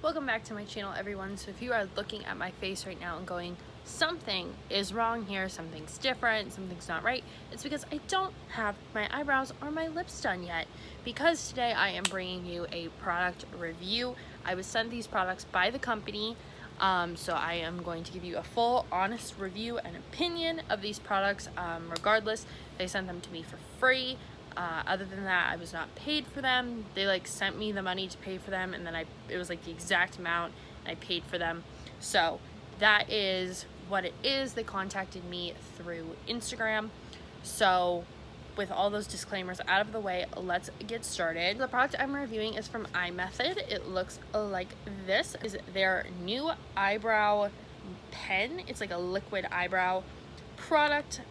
Welcome back to my channel, everyone. So if you are looking at my face right now and going, something is wrong here, something's different, something's not right, it's because I don't have my eyebrows or my lips done yet. Because today I am bringing you a product review. I was sent these products by the company, so I am going to give you a full, honest review and opinion of these products. Regardless, they sent them to me for free. Other than that, I was not paid for them. They like sent me the money to pay for them, and then it was like the exact amount, and I paid for them. So that is what it is. They contacted me through Instagram. So with all those disclaimers out of the way, let's get started. The product I'm reviewing is from iMethod. It looks like this. Is their new eyebrow pen. It's like a liquid eyebrow product.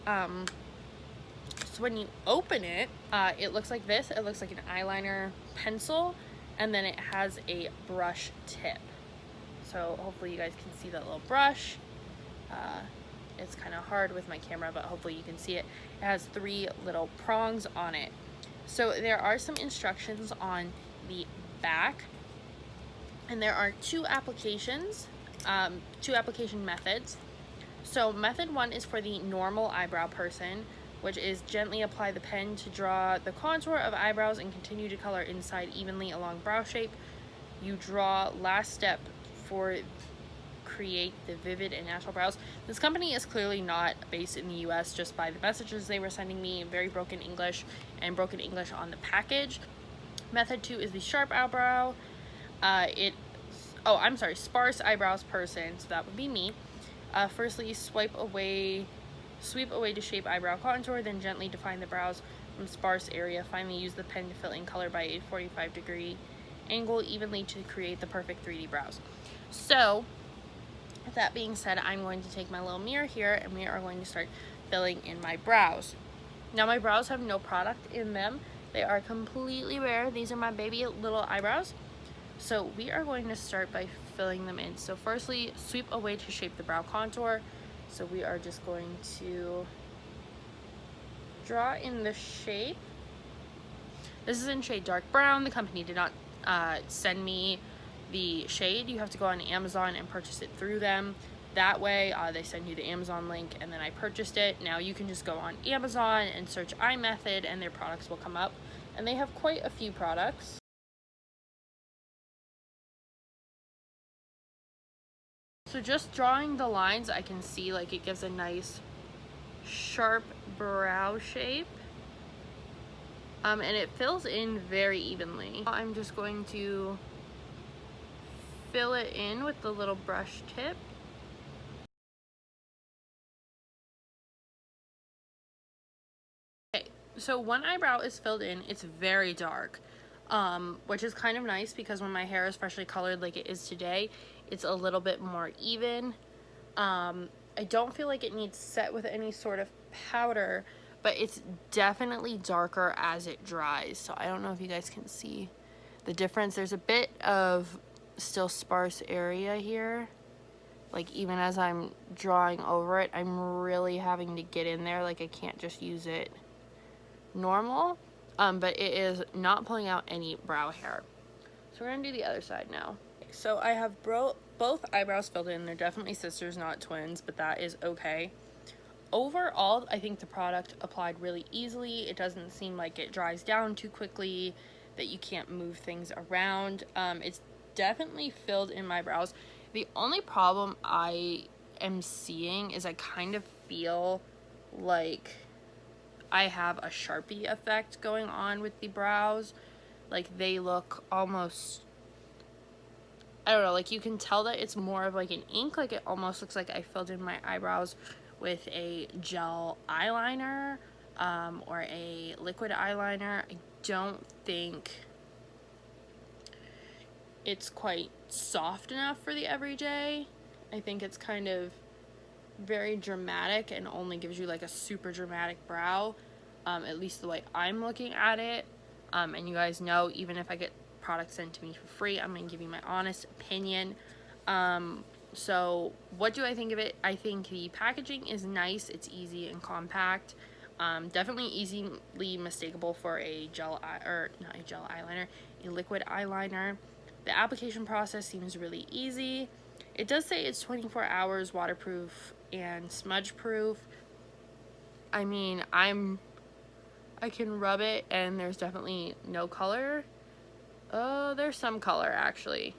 So when you open it, it looks like this. It looks like an eyeliner pencil, and then it has a brush tip. So hopefully you guys can see that little brush. It's kind of hard with my camera, but hopefully you can see it. It has 3 little prongs on it. So there are some instructions on the back, and there are 2 applications, 2 application methods. So method 1 is for the normal eyebrow person, which is gently apply the pen to draw the contour of eyebrows and continue to color inside evenly along brow shape. You draw last step for create the vivid and natural brows. This company is clearly not based in the US just by the messages they were sending me, very broken English and broken English on the package. Method 2 is the sharp eyebrow. Sparse eyebrows person, so that would be me. Firstly, sweep away to shape eyebrow contour, then gently define the brows from sparse area. Finally, use the pen to fill in color by a 45-degree angle evenly to create the perfect 3D brows. So, with that being said, I'm going to take my little mirror here and we are going to start filling in my brows. Now, my brows have no product in them. They are completely bare. These are my baby little eyebrows. So, we are going to start by filling them in. So, firstly, sweep away to shape the brow contour. So we are just going to draw in the shape. This is in shade dark brown. The company did not send me the shade. You have to go on Amazon and purchase it through them. That way they send you the Amazon link, and then I purchased it. Now you can just go on Amazon and search iMethod and their products will come up. And they have quite a few products. So just drawing the lines, I can see like it gives a nice sharp brow shape. And it fills in very evenly. I'm just going to fill it in with the little brush tip. Okay, so one eyebrow is filled in. It's very dark, which is kind of nice because when my hair is freshly colored like it is today, it's a little bit more even. I don't feel like it needs set with any sort of powder, but it's definitely darker as it dries. So I don't know if you guys can see the difference. There's a bit of still sparse area here. Like even as I'm drawing over it, I'm really having to get in there. Like I can't just use it normal, but it is not pulling out any brow hair. So we're gonna do the other side now. So I have both eyebrows filled in. They're definitely sisters, not twins, but that is okay. Overall, I think the product applied really easily. It doesn't seem like it dries down too quickly, that you can't move things around. It's definitely filled in my brows. The only problem I am seeing is I kind of feel like I have a Sharpie effect going on with the brows. Like they look almost, I don't know, like you can tell that it's more of like an ink. Like it almost looks like I filled in my eyebrows with a gel eyeliner or a liquid eyeliner. I don't think it's quite soft enough for the everyday. I think it's kind of very dramatic and only gives you like a super dramatic brow, at least the way I'm looking at it. And you guys know, even if I get products sent to me for free, I'm gonna give you my honest opinion. So what do I think of it? I think the packaging is nice. It's easy and compact. Definitely easily mistakable for a gel not a gel eyeliner, a liquid eyeliner. The application process seems really easy. It does say it's 24 hours waterproof and smudge proof. I mean, I can rub it and there's definitely no color. There's some color actually.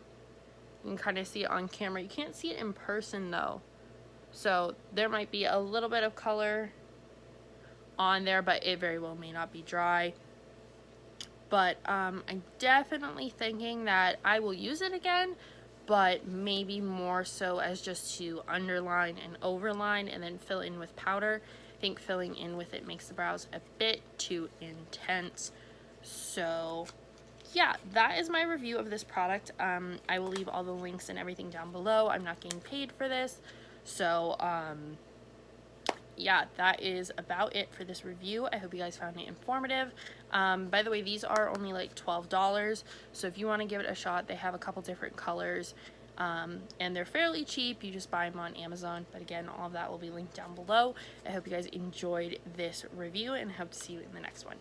You can kind of see it on camera. You can't see it in person though. So there might be a little bit of color on there, but it very well may not be dry. But I'm definitely thinking that I will use it again, but maybe more so as just to underline and overline and then fill in with powder. I think filling in with it makes the brows a bit too intense. So yeah, that is my review of this product. I will leave all the links and everything down below. I'm not getting paid for this. So yeah, that is about it for this review. I hope you guys found it informative. By the way, these are only like $12, so if you want to give it a shot, they have a couple different colors, and they're fairly cheap. You just buy them on Amazon, but again, all of that will be linked down below. I hope you guys enjoyed this review, and hope to see you in the next one.